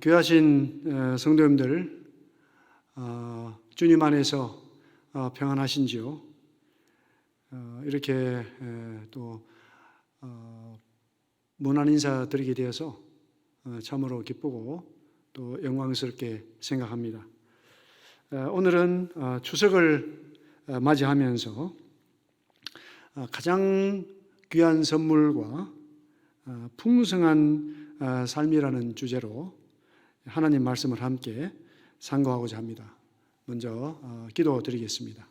귀하신 성도님들, 주님 안에서 평안하신지요? 이렇게 또 문안 인사 드리게 되어서 참으로 기쁘고 또 영광스럽게 생각합니다. 오늘은 추석을 맞이하면서 가장 귀한 선물과 풍성한 삶이라는 주제로 하나님 말씀을 함께 상고하고자 합니다. 먼저 기도드리겠습니다.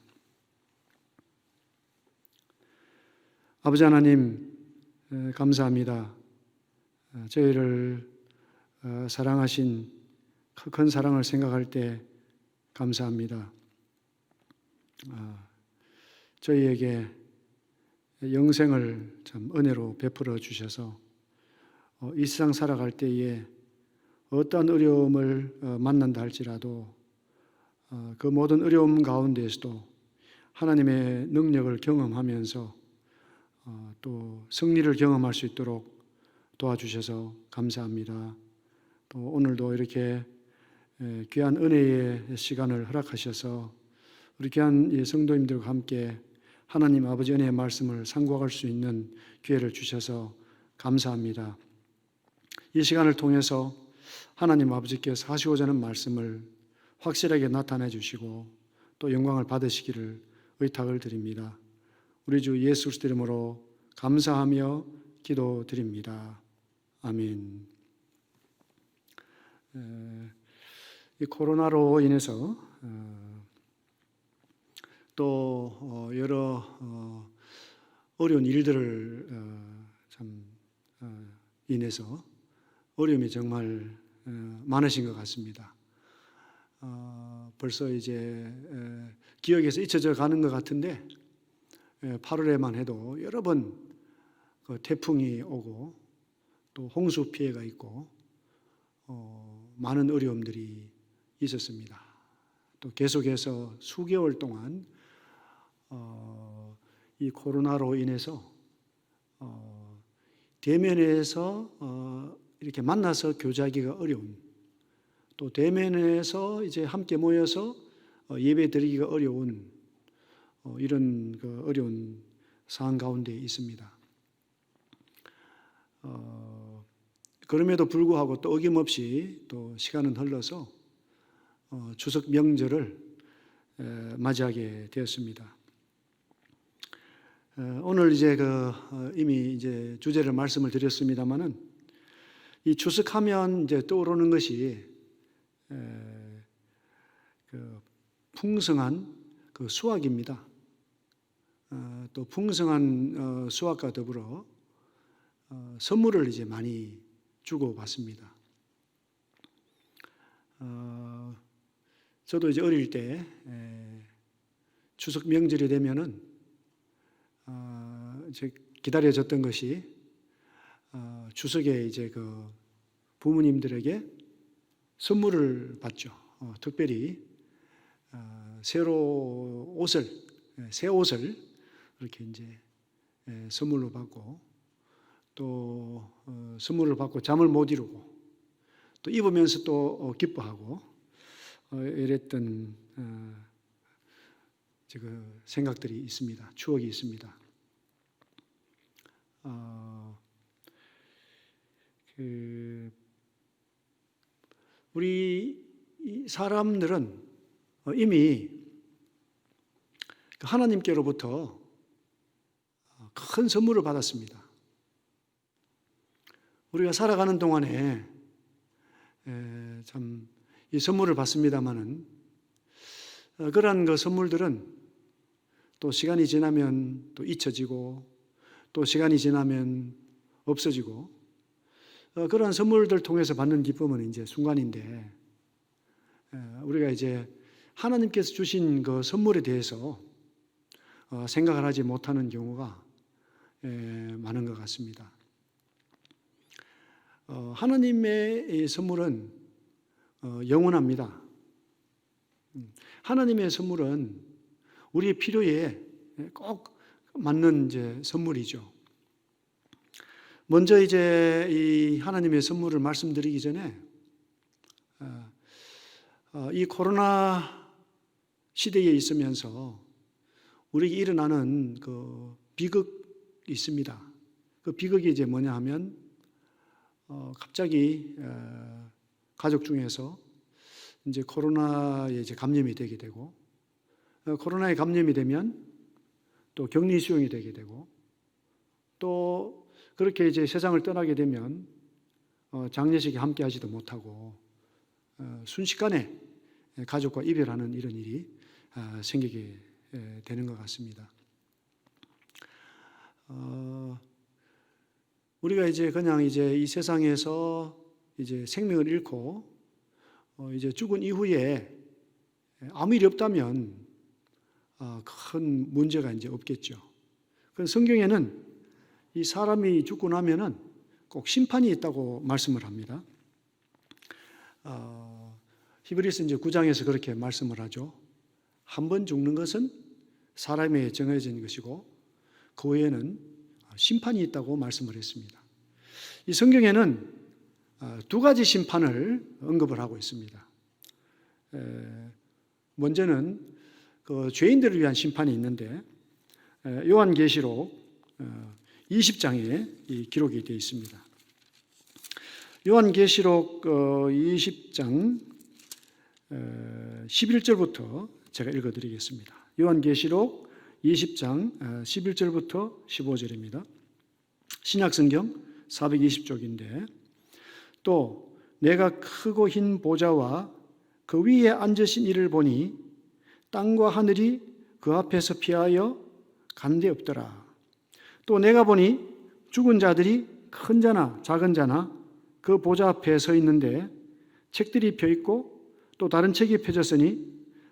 아버지 하나님, 감사합니다. 저희를 사랑하신 큰 사랑을 생각할 때 감사합니다. 저희에게 영생을 참 은혜로 베풀어 주셔서 이 세상 살아갈 때에 어떠한 어려움을 만난다 할지라도 그 모든 어려움 가운데에서도 하나님의 능력을 경험하면서 또 승리를 경험할 수 있도록 도와주셔서 감사합니다. 또 오늘도 이렇게 귀한 은혜의 시간을 허락하셔서 우리 귀한 성도님들과 함께 하나님 아버지 은혜의 말씀을 상고할 수 있는 기회를 주셔서 감사합니다. 이 시간을 통해서 하나님 아버지께서 하시고자 하는 말씀을 확실하게 나타내 주시고 또 영광을 받으시기를 의탁을 드립니다. 우리 주 예수 그리스도 이름으로 감사하며 기도드립니다. 아멘. 이 코로나로 인해서 또 여러 어려운 일들을 참 인해서 어려움이 정말 많으신 것 같습니다. 벌써 이제 기억에서 잊혀져 가는 것 같은데 8월에만 해도 여러 번 태풍이 오고 또 홍수 피해가 있고 많은 어려움들이 있었습니다. 또 계속해서 수개월 동안 이 코로나로 인해서 대면에서 이렇게 만나서 교제하기가 어려운, 또 대면에서 이제 함께 모여서 예배 드리기가 어려운 이런 그 어려운 상황 가운데 있습니다. 그럼에도 불구하고 또 어김없이 또 시간은 흘러서 추석 명절을 맞이하게 되었습니다. 오늘 이제 이미 이제 주제를 말씀을 드렸습니다만은 이 추석하면 이제 떠오르는 것이 풍성한 수확입니다. 또 풍성한 수확과 더불어 선물을 이제 많이 주고 받습니다. 저도 이제 어릴 때 추석 명절이 되면은 기다려졌던 것이 추석에 이제 부모님들에게 선물을 받죠. 특별히 새 옷을 이렇게 이제 선물로 받고 또 선물을 받고 잠을 못 이루고 또 입으면서 또 기뻐하고 이랬던 생각들이 있습니다. 추억이 있습니다. 우리 사람들은 이미 하나님께로부터 큰 선물을 받았습니다. 우리가 살아가는 동안에 참 이 선물을 받습니다마는 그러한 그 선물들은 또 시간이 지나면 또 잊혀지고 또 시간이 지나면 없어지고 그러한 선물들 통해서 받는 기쁨은 이제 순간인데 우리가 이제 하나님께서 주신 그 선물에 대해서 생각을 하지 못하는 경우가 많은 것 같습니다. 하나님의 선물은 영원합니다. 하나님의 선물은 우리의 필요에 꼭 맞는 이제 선물이죠. 먼저 이제 이 하나님의 선물을 말씀드리기 전에 이 코로나 시대에 있으면서 우리에게 일어나는 그 비극이 있습니다. 그 비극이 이제 뭐냐 하면 갑자기 가족 중에서 이제 코로나에 이제 감염이 되게 되고 코로나에 감염이 되면 또 격리 수용이 되게 되고 또 그렇게 이제 세상을 떠나게 되면 장례식에 함께 하지도 못하고 순식간에 가족과 이별하는 이런 일이 생기게 되는 것 같습니다. 우리가 이제 그냥 이제 이 세상에서 이제 생명을 잃고 이제 죽은 이후에 아무 일이 없다면 큰 문제가 이제 없겠죠. 그래서 성경에는 이 사람이 죽고 나면은 꼭 심판이 있다고 말씀을 합니다. 히브리서 이제 9장에서 그렇게 말씀을 하죠. 한 번 죽는 것은 사람에 정해진 것이고 그 외에는 심판이 있다고 말씀을 했습니다. 이 성경에는 두 가지 심판을 언급을 하고 있습니다. 먼저는 그 죄인들을 위한 심판이 있는데 요한계시록 20장에 기록이 되어 있습니다. 요한계시록 20장 11절부터 제가 읽어드리겠습니다. 요한계시록 20장 11절부터 15절입니다. 신약성경 420쪽인데 또 내가 크고 흰 보좌와 그 위에 앉으신 이를 보니 땅과 하늘이 그 앞에서 피하여 간 데 없더라. 또 내가 보니 죽은 자들이 큰 자나 작은 자나 그 보좌 앞에 서 있는데 책들이 펴 있고 또 다른 책이 펴졌으니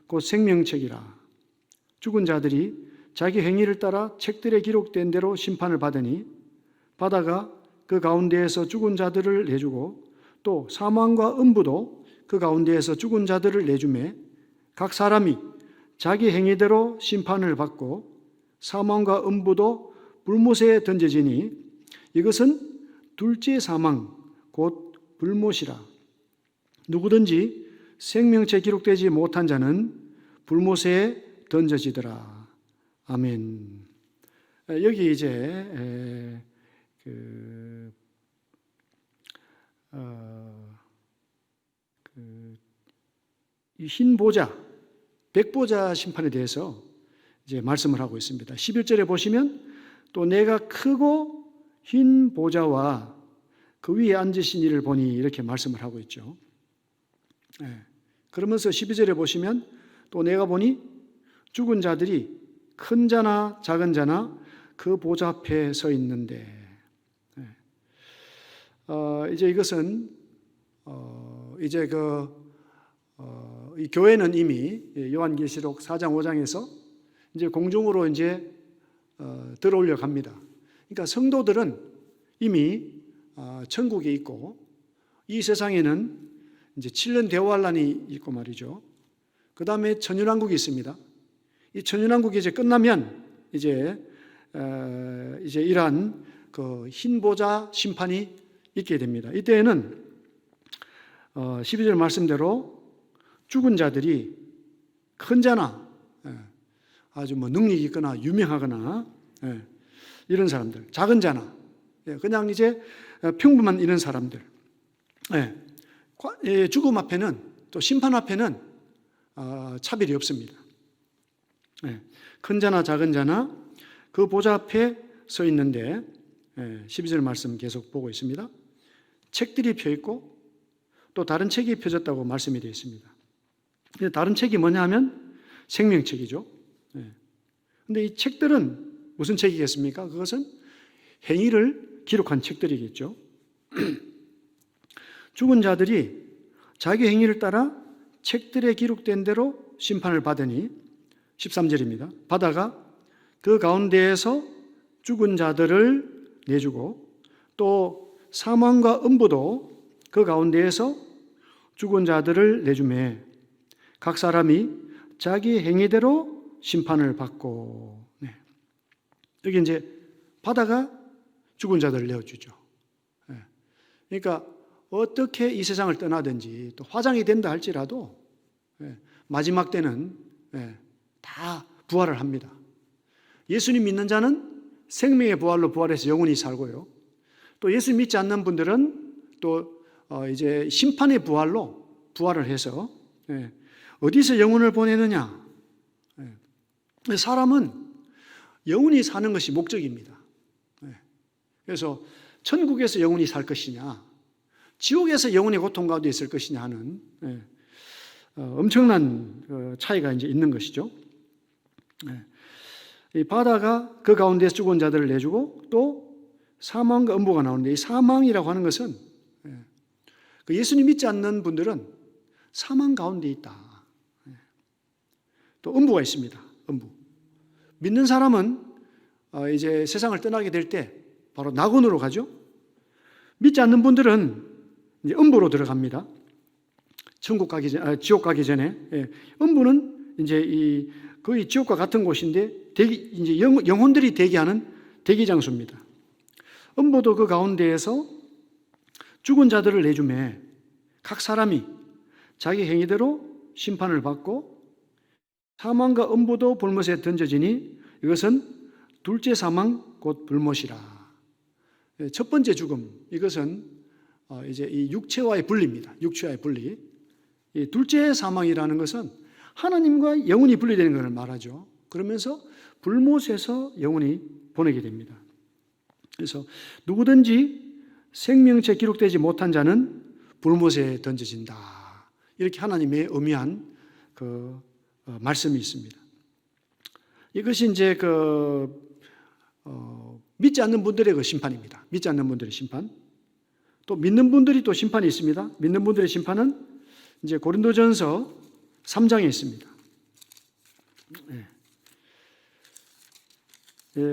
곧 생명책이라. 죽은 자들이 자기 행위를 따라 책들에 기록된 대로 심판을 받으니 바다가 그 가운데에서 죽은 자들을 내주고 또 사망과 음부도 그 가운데에서 죽은 자들을 내주매 각 사람이 자기 행위대로 심판을 받고 사망과 음부도 불못에 던져지니 이것은 둘째 사망 곧 불못이라. 누구든지 생명책 기록되지 못한 자는 불못에 던져지더라. 아멘. 여기 이제 이 흰 보좌, 백보좌 심판에 대해서 이제 말씀을 하고 있습니다. 11절에 보시면 또 내가 크고 흰 보좌와 그 위에 앉으신 이를 보니 이렇게 말씀을 하고 있죠. 그러면서 12절에 보시면 또 내가 보니 죽은 자들이 큰 자나 작은 자나 그 보좌 앞에 서 있는데 이제 이것은 이제 이 교회는 이미 요한계시록 4장 5장에서 이제 공중으로 이제 들어올려 갑니다. 그러니까 성도들은 이미 천국에 있고 이 세상에는 이제 7년 대환란이 있고 말이죠. 그 다음에 천년왕국이 있습니다. 이 천년왕국이 이제 끝나면 이제 이러한 그 흰 보좌 심판이 있게 됩니다. 이때에는 12절 말씀대로 죽은 자들이 큰 자나 아주 뭐 능력이 있거나 유명하거나 이런 사람들, 작은 자나 그냥 이제 평범한 이런 사람들, 죽음 앞에는 또 심판 앞에는 차별이 없습니다. 큰 자나 작은 자나 그 보좌 앞에 서 있는데 12절 말씀 계속 보고 있습니다. 책들이 펴 있고 또 다른 책이 펴졌다고 말씀이 되어 있습니다. 다른 책이 뭐냐 하면 생명책이죠. 그런데 이 책들은 무슨 책이겠습니까? 그것은 행위를 기록한 책들이겠죠. 죽은 자들이 자기 행위를 따라 책들에 기록된 대로 심판을 받으니 13절입니다. 바다가 그 가운데에서 죽은 자들을 내주고 또 사망과 음부도 그 가운데에서 죽은 자들을 내주매 각 사람이 자기 행위대로 심판을 받고 여기 이제 바다가 죽은 자들을 내어주죠. 그러니까 어떻게 이 세상을 떠나든지 또 화장이 된다 할지라도 마지막 때는 다 부활을 합니다. 예수님 믿는 자는 생명의 부활로 부활해서 영원히 살고요. 또 예수 믿지 않는 분들은 또 이제 심판의 부활로 부활을 해서 어디서 영혼을 보내느냐? 사람은 영원히 사는 것이 목적입니다. 그래서 천국에서 영원히 살 것이냐, 지옥에서 영원히 고통 가운데 있을 것이냐 하는 엄청난 차이가 이제 있는 것이죠. 이 바다가 그 가운데서 죽은 자들을 내주고 또 사망과 음부가 나오는데, 이 사망이라고 하는 것은 예수님 믿지 않는 분들은 사망 가운데 있다. 또 음부가 있습니다. 음부. 믿는 사람은 이제 세상을 떠나게 될 때 바로 낙원으로 가죠. 믿지 않는 분들은 이제 음부로 들어갑니다. 천국 가기 전, 지옥 가기 전에. 음부는 이제 거의 지옥과 같은 곳인데 이제 영혼들이 대기하는 대기 장소입니다. 음부도 그 가운데에서 죽은 자들을 내주매 각 사람이 자기 행위대로 심판을 받고 사망과 음부도 불못에 던져지니 이것은 둘째 사망 곧 불못이라. 첫 번째 죽음, 이것은 이제 이 육체와의 분리입니다. 육체와의 분리. 이 둘째 사망이라는 것은 하나님과 영혼이 분리되는 것을 말하죠. 그러면서 불못에서 영혼이 보내게 됩니다. 그래서 누구든지 생명체 기록되지 못한 자는 불못에 던져진다. 이렇게 하나님의 의미한 그 말씀이 있습니다. 이것이 이제 믿지 않는 분들의 그 심판입니다. 믿지 않는 분들의 심판. 또 믿는 분들이 또 심판이 있습니다. 믿는 분들의 심판은 이제 고린도전서 3장에 있습니다.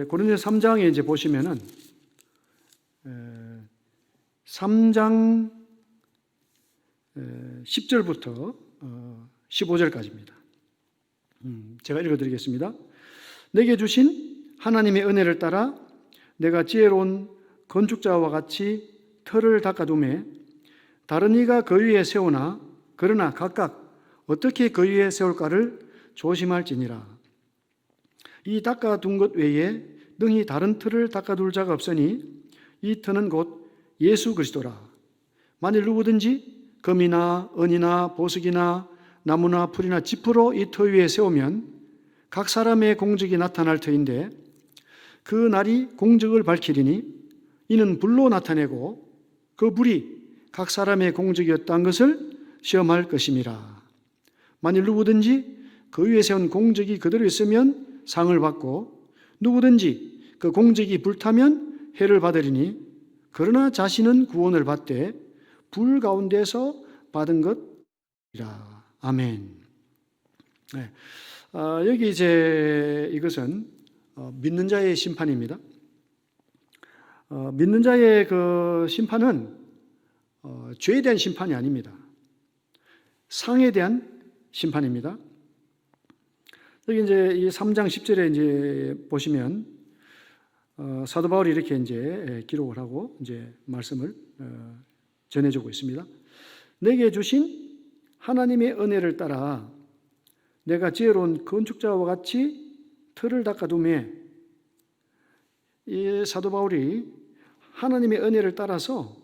고린도전서 3장에 이제 보시면은 3장 10절부터 15절까지입니다. 제가 읽어드리겠습니다. 내게 주신 하나님의 은혜를 따라 내가 지혜로운 건축자와 같이 틀을 닦아두매 다른 이가 그 위에 세우나 그러나 각각 어떻게 그 위에 세울까를 조심할지니라. 이 닦아둔 것 외에 능히 다른 틀을 닦아둘 자가 없으니 이 틀은 곧 예수 그리스도라. 만일 누구든지 금이나 은이나 보석이나 나무나 풀이나 지프로 이 터 위에 세우면 각 사람의 공적이 나타날 터인데 그 날이 공적을 밝히리니 이는 불로 나타내고 그 불이 각 사람의 공적이었다는 것을 시험할 것임이라. 만일 누구든지 그 위에 세운 공적이 그대로 있으면 상을 받고 누구든지 그 공적이 불타면 해를 받으리니 그러나 자신은 구원을 받되 불 가운데서 받은 것이라. 아멘. 네. 여기 이제 이것은 믿는 자의 심판입니다. 믿는 자의 그 심판은 죄에 대한 심판이 아닙니다. 상에 대한 심판입니다. 여기 이제 이 3장 10절에 이제 보시면 사도 바울이 이렇게 이제 기록을 하고 이제 말씀을 전해주고 있습니다. 내게 주신 하나님의 은혜를 따라 내가 지혜로운 건축자와 같이 틀을 닦아두매, 이 사도 바울이 하나님의 은혜를 따라서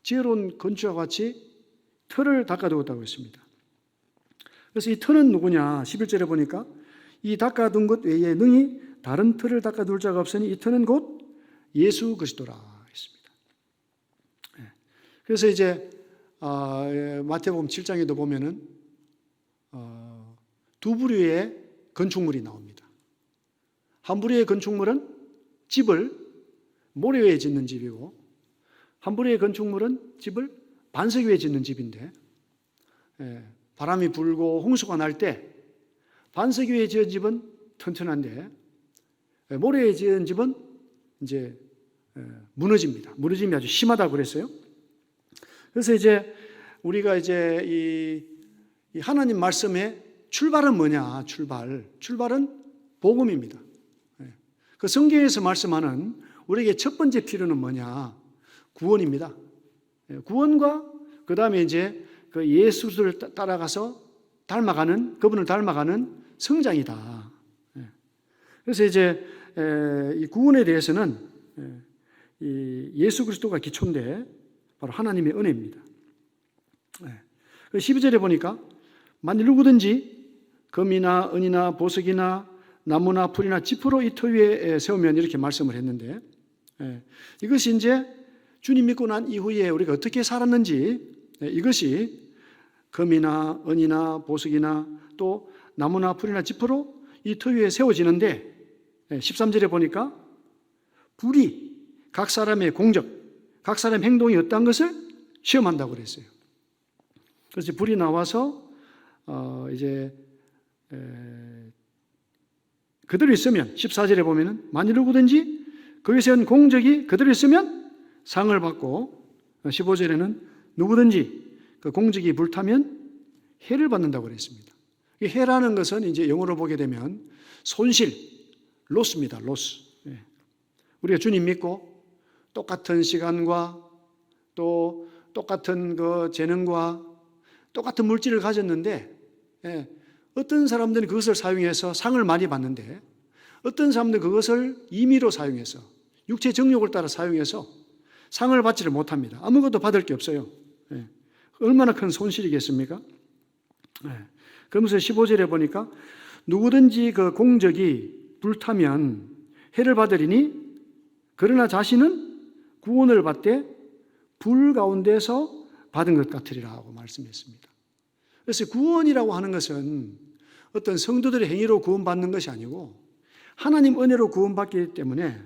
지혜로운 건축자와 같이 틀을 닦아두었다고 했습니다. 그래서 이 틀은 누구냐? 11절에 보니까 이 닦아둔 것 외에 능히 다른 틀을 닦아둘 자가 없으니 이 틀은 곧 예수 그리스도라 했습니다. 그래서 이제 마태복음 7장에도 보면은 두 부류의 건축물이 나옵니다. 한 부류의 건축물은 집을 모래 위에 짓는 집이고 한 부류의 건축물은 집을 반석 위에 짓는 집인데 바람이 불고 홍수가 날 때 반석 위에 지은 집은 튼튼한데 모래 위에 지은 집은 이제 무너집니다. 무너짐이 아주 심하다고 그랬어요. 그래서 이제 우리가 이제 이 하나님 말씀의 출발은 뭐냐? 출발은 복음입니다. 그 성경에서 말씀하는 우리에게 첫 번째 필요는 뭐냐? 구원입니다. 구원과 그 다음에 이제 그 예수를 따라가서 그분을 닮아가는 성장이다. 그래서 이제 이 구원에 대해서는 이 예수 그리스도가 기초인데 바로 하나님의 은혜입니다. 12절에 보니까 만일 누구든지 금이나 은이나 보석이나 나무나 풀이나 지푸로 이 터 위에 세우면 이렇게 말씀을 했는데 이것이 이제 주님 믿고 난 이후에 우리가 어떻게 살았는지 이것이 금이나 은이나 보석이나 또 나무나 풀이나 지푸로 이 터 위에 세워지는데 13절에 보니까 불이 각 사람의 공적, 각 사람의 행동이 어떤 것을 시험한다고 그랬어요. 그래서 불이 나와서 이제 그대로 있으면 14절에 보면은 만일 누구든지 거기에 세운 공적이 그대로 있으면 상을 받고 15절에는 누구든지 그 공적이 불타면 해를 받는다고 그랬습니다. 이 해라는 것은 이제 영어로 보게 되면 손실, 로스입니다. 로스. 우리가 주님 믿고 똑같은 시간과 또 똑같은 그 재능과 똑같은 물질을 가졌는데 어떤 사람들은 그것을 사용해서 상을 많이 받는데 어떤 사람들은 그것을 임의로 사용해서 육체 정욕을 따라 사용해서 상을 받지를 못합니다. 아무것도 받을 게 없어요. 얼마나 큰 손실이겠습니까? 그러면서 15절에 보니까 누구든지 그 공적이 불타면 해를 받으리니 그러나 자신은 구원을 받되 불 가운데서 받은 것 같으리라 하고 말씀했습니다. 그래서 구원이라고 하는 것은 어떤 성도들의 행위로 구원받는 것이 아니고 하나님 은혜로 구원받기 때문에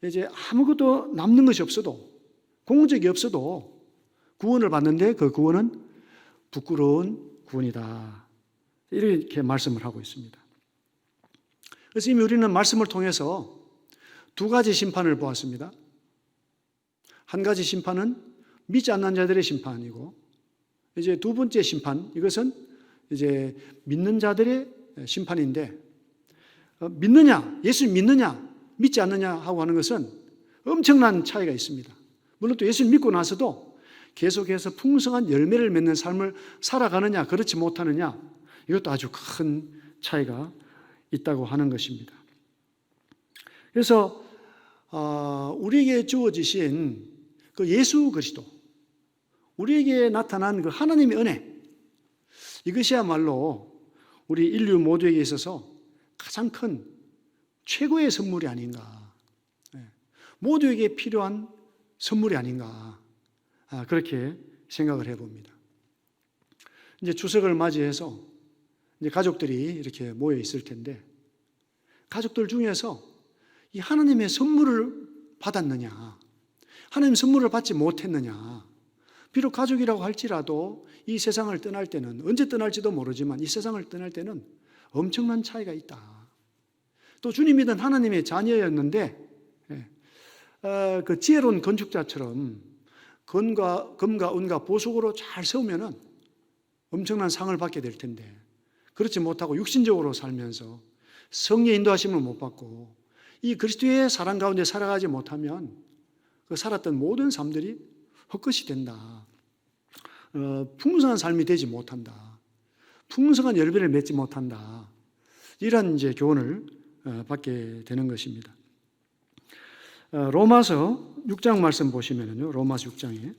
이제 아무것도 남는 것이 없어도 공적이 없어도 구원을 받는데 그 구원은 부끄러운 구원이다. 이렇게 말씀을 하고 있습니다. 그래서 이미 우리는 말씀을 통해서 두 가지 심판을 보았습니다. 한 가지 심판은 믿지 않는 자들의 심판이고 이제 두 번째 심판, 이것은 이제 믿는 자들의 심판인데 믿느냐, 예수 믿느냐, 믿지 않느냐 하고 하는 것은 엄청난 차이가 있습니다. 물론 또 예수 믿고 나서도 계속해서 풍성한 열매를 맺는 삶을 살아가느냐, 그렇지 못하느냐, 이것도 아주 큰 차이가 있다고 하는 것입니다. 그래서 우리에게 주어지신 그 예수 그리스도, 우리에게 나타난 그 하나님의 은혜, 이것이야말로 우리 인류 모두에게 있어서 가장 큰 최고의 선물이 아닌가, 모두에게 필요한 선물이 아닌가, 그렇게 생각을 해봅니다. 이제 추석을 맞이해서 이제 가족들이 이렇게 모여 있을 텐데 가족들 중에서 이 하나님의 선물을 받았느냐, 하나님의 선물을 받지 못했느냐. 비록 가족이라고 할지라도 이 세상을 떠날 때는, 언제 떠날지도 모르지만 이 세상을 떠날 때는 엄청난 차이가 있다. 또 주님 믿은 하나님의 자녀였는데 그 지혜로운 건축자처럼 금과 은과 보석으로 잘 세우면은 엄청난 상을 받게 될 텐데 그렇지 못하고 육신적으로 살면서 성령의 인도하심을 못 받고 이 그리스도의 사랑 가운데 살아가지 못하면 그 살았던 모든 삶들이 헛것이 된다. 풍성한 삶이 되지 못한다. 풍성한 열매를 맺지 못한다. 이런 이제 교훈을 받게 되는 것입니다. 로마서 6장 말씀 보시면요, 로마서 6장에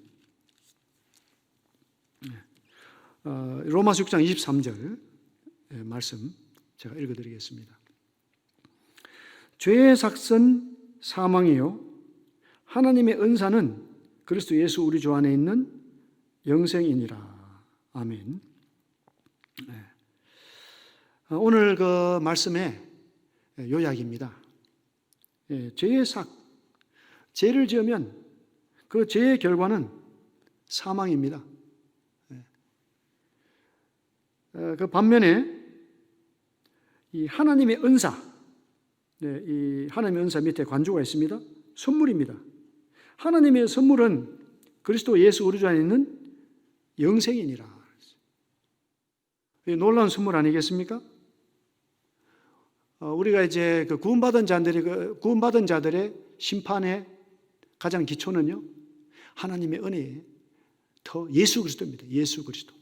로마서 6장 23절 말씀 제가 읽어드리겠습니다. 죄의 삭은 사망이요 하나님의 은사는 그리스도 예수 우리 주 안에 있는 영생이니라. 아멘. 오늘 그 말씀의 요약입니다. 죄의 삭, 죄를 지으면 그 죄의 결과는 사망입니다. 그 반면에 이 하나님의 은사, 이 하나님의 은사 밑에 관주가 있습니다. 선물입니다. 하나님의 선물은 그리스도 예수 우리 주 안에 있는 영생이니라. 놀라운 선물 아니겠습니까? 우리가 이제 그 구원받은 자들의 심판의 가장 기초는요, 하나님의 은혜에 더 예수 그리스도입니다. 예수 그리스도.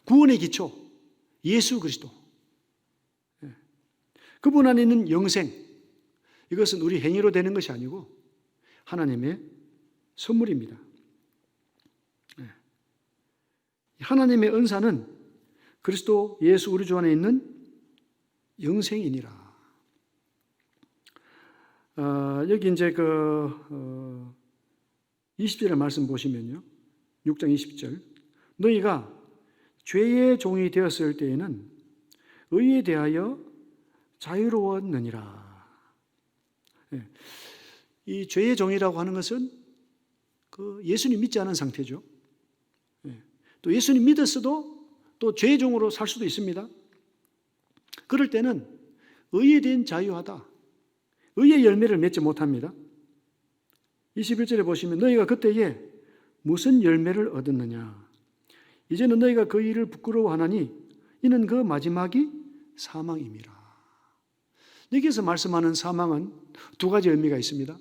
구원의 기초, 예수 그리스도. 그분 안에 있는 영생, 이것은 우리 행위로 되는 것이 아니고 하나님의 선물입니다. 하나님의 은사는 그리스도 예수 우리 주 안에 있는 영생이니라. 여기 이제 20절의 말씀 보시면요. 6장 20절. 너희가 죄의 종이 되었을 때에는 의에 대하여 자유로웠느니라. 이 죄의 종이라고 하는 것은 예수님 믿지 않은 상태죠. 또 예수님 믿었어도 또 죄의 종으로 살 수도 있습니다. 그럴 때는 의에 대한 자유하다. 의의 열매를 맺지 못합니다. 21절에 보시면 너희가 그때에 무슨 열매를 얻었느냐. 이제는 너희가 그 일을 부끄러워하나니 이는 그 마지막이 사망임이라. 여기서 말씀하는 사망은 두 가지 의미가 있습니다.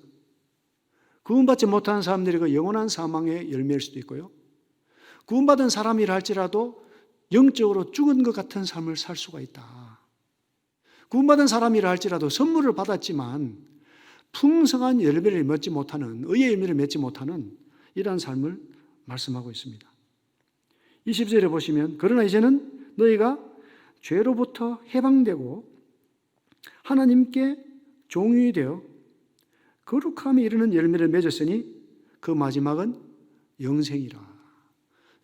구원받지 못한 사람들이 그 영원한 사망의 열매일 수도 있고요. 구원받은 사람이라 할지라도 영적으로 죽은 것 같은 삶을 살 수가 있다. 구원받은 사람이라 할지라도 선물을 받았지만 풍성한 열매를 맺지 못하는, 의의 열매를 맺지 못하는 이러한 삶을 말씀하고 있습니다. 20절에 보시면 그러나 이제는 너희가 죄로부터 해방되고 하나님께 종이 되어 거룩함에 이르는 열매를 맺었으니 그 마지막은 영생이라.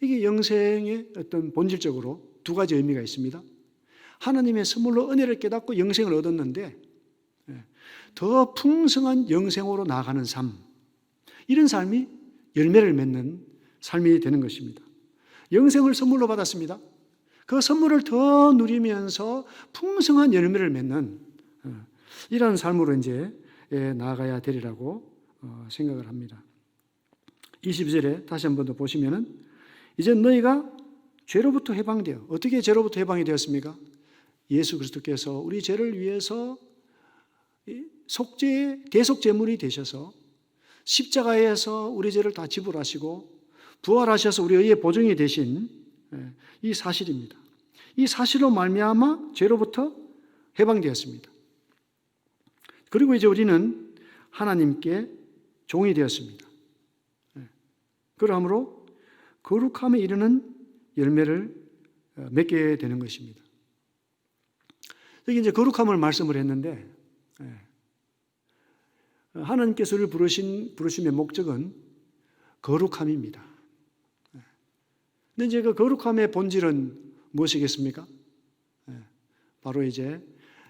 이게 영생의 어떤 본질적으로 두 가지 의미가 있습니다. 하나님의 선물로 은혜를 깨닫고 영생을 얻었는데 더 풍성한 영생으로 나아가는 삶, 이런 삶이 열매를 맺는 삶이 되는 것입니다. 영생을 선물로 받았습니다. 그 선물을 더 누리면서 풍성한 열매를 맺는 이런 삶으로 이제 나아가야 되리라고 생각을 합니다. 22절에 다시 한 번 더 보시면은 이제 너희가 죄로부터 해방되어, 어떻게 죄로부터 해방이 되었습니까? 예수 그리스도께서 우리 죄를 위해서 대속제물이 되셔서 십자가에서 우리 죄를 다 지불하시고 부활하셔서 우리 의의 보증이 되신 이 사실입니다. 이 사실로 말미암아 죄로부터 해방되었습니다. 그리고 이제 우리는 하나님께 종이 되었습니다. 그러므로 거룩함에 이르는 열매를 맺게 되는 것입니다. 여기 이제 거룩함을 말씀을 했는데 하나님께서 우리를 부르심의 목적은 거룩함입니다. 근데 이제 그 거룩함의 본질은 무엇이겠습니까? 바로 이제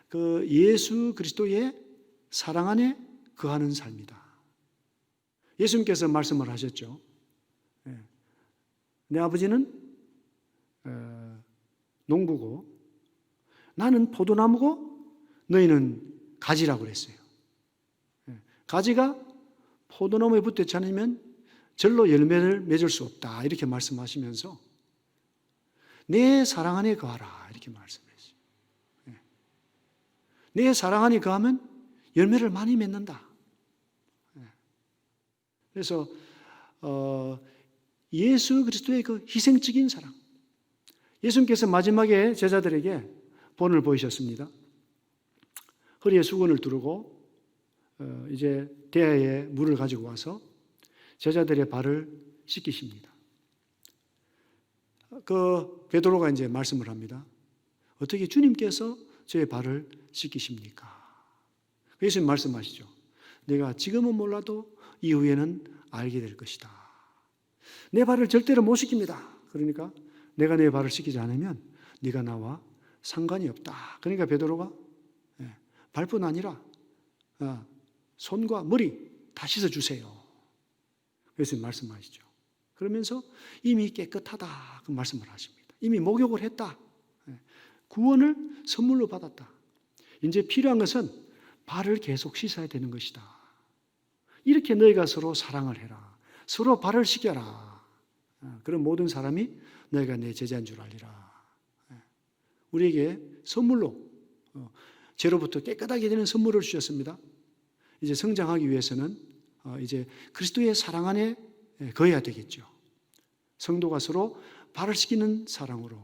그 예수 그리스도의 사랑 안에 거하는 삶이다. 예수님께서 말씀을 하셨죠. 내 아버지는 농부고 나는 포도나무고 너희는 가지라고 그랬어요. 가지가 포도나무에 붙지 않으면 절로 열매를 맺을 수 없다. 이렇게 말씀하시면서 내 사랑 안에 거하라. 이렇게 말씀했어요. 내 사랑 안에 거하면 열매를 많이 맺는다. 그래서 예수 그리스도의 그 희생적인 사랑. 예수님께서 마지막에 제자들에게 본을 보이셨습니다. 허리에 수건을 두르고 이제 대야에 물을 가지고 와서 제자들의 발을 씻기십니다. 그 베드로가 이제 말씀을 합니다. 어떻게 주님께서 저의 발을 씻기십니까? 예수님 말씀하시죠. 내가 지금은 몰라도 이후에는 알게 될 것이다. 내 발을 절대로 못 씻깁니다. 그러니까 내가 내 발을 씻기지 않으면 네가 나와 상관이 없다. 그러니까 베드로가 발뿐 아니라 손과 머리 다 씻어주세요. 그래서 말씀하시죠. 그러면서 이미 깨끗하다 그 말씀을 하십니다. 이미 목욕을 했다. 구원을 선물로 받았다. 이제 필요한 것은 발을 계속 씻어야 되는 것이다. 이렇게 너희가 서로 사랑을 해라. 서로 발을 씻겨라. 그런 모든 사람이 너희가 내 제자인 줄 알리라. 우리에게 선물로 죄로부터 깨끗하게 되는 선물을 주셨습니다. 이제 성장하기 위해서는 이제 그리스도의 사랑 안에 거해야 되겠죠. 성도가 서로 발을 씻기는 사랑으로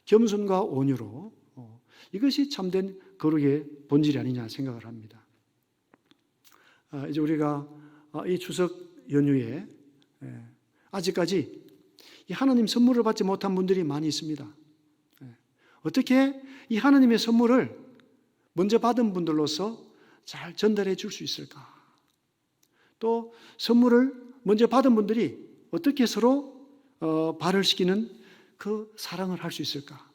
겸손과 온유로 이것이 참된 거룩의 본질이 아니냐 생각을 합니다. 이제 우리가 이 추석 연휴에 아직까지 이 하나님 선물을 받지 못한 분들이 많이 있습니다. 어떻게 이 하나님의 선물을 먼저 받은 분들로서 잘 전달해 줄 수 있을까? 또 선물을 먼저 받은 분들이 어떻게 서로 발을시키는 그 사랑을 할 수 있을까?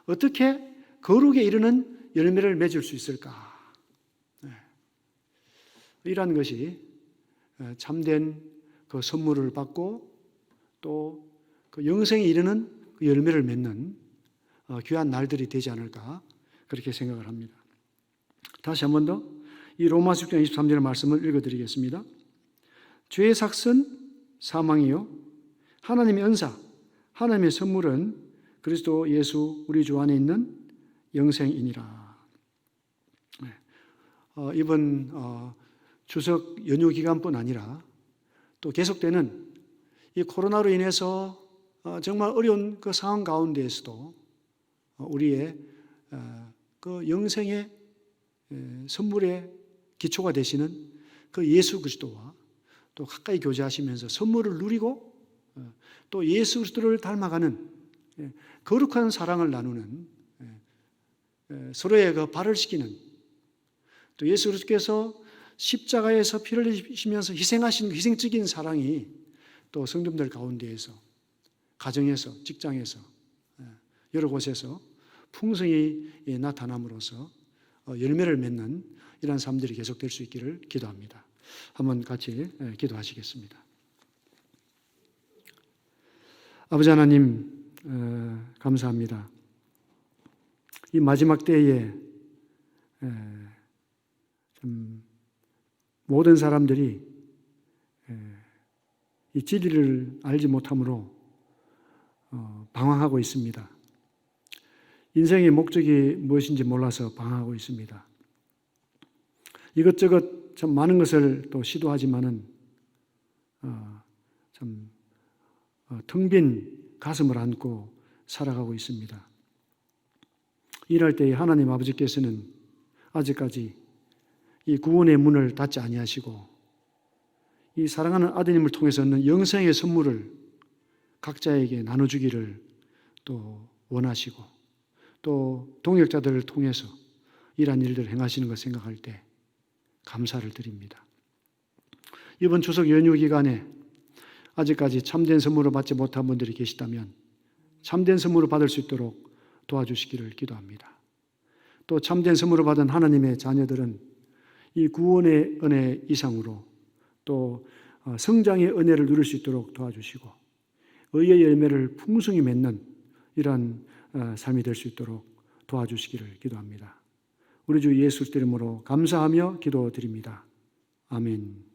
어떻게 거룩에 이르는 열매를 맺을 수 있을까? 이러한 것이 참된 그 선물을 받고 또 그 영생에 이르는 그 열매를 맺는 귀한 날들이 되지 않을까 그렇게 생각을 합니다. 다시 한 번 더 이 로마서 6장 23절의 말씀을 읽어드리겠습니다. 죄의 삭은 사망이요 하나님의 은사, 하나님의 선물은 그리스도 예수 우리 주 안에 있는 영생이니라. 이번 추석 연휴 기간뿐 아니라 또 계속되는 이 코로나로 인해서 정말 어려운 그 상황 가운데에서도 우리의 그 영생의 선물의 기초가 되시는 그 예수 그리스도와 또 가까이 교제하시면서 선물을 누리고 또 예수 그리스도를 닮아가는 거룩한 사랑을 나누는 서로의 그 발을 시키는 또 예수 그리스도께서 십자가에서 피를 흘리시면서 희생하신 희생적인 사랑이 또 성도들 가운데에서 가정에서 직장에서 여러 곳에서 풍성히 나타남으로써 열매를 맺는 이러한 삶들이 계속될 수 있기를 기도합니다. 한번 같이 기도하시겠습니다. 아버지 하나님 감사합니다. 이 마지막 때에 좀 모든 사람들이 이 진리를 알지 못함으로 방황하고 있습니다. 인생의 목적이 무엇인지 몰라서 방황하고 있습니다. 이것저것 참 많은 것을 또 시도하지만은 참 텅 빈 가슴을 안고 살아가고 있습니다. 이럴 때에 하나님 아버지께서는 아직까지 이 구원의 문을 닫지 아니하시고 이 사랑하는 아드님을 통해서는 영생의 선물을 각자에게 나눠주기를 또 원하시고 또 동역자들을 통해서 이러한 일들을 행하시는 것 생각할 때 감사를 드립니다. 이번 추석 연휴 기간에 아직까지 참된 선물을 받지 못한 분들이 계시다면 참된 선물을 받을 수 있도록 도와주시기를 기도합니다. 또 참된 선물을 받은 하나님의 자녀들은 이 구원의 은혜 이상으로 또 성장의 은혜를 누릴 수 있도록 도와주시고 의의 열매를 풍성히 맺는 이러한 삶이 될 수 있도록 도와주시기를 기도합니다. 우리 주 예수 이름으로 감사하며 기도드립니다. 아멘.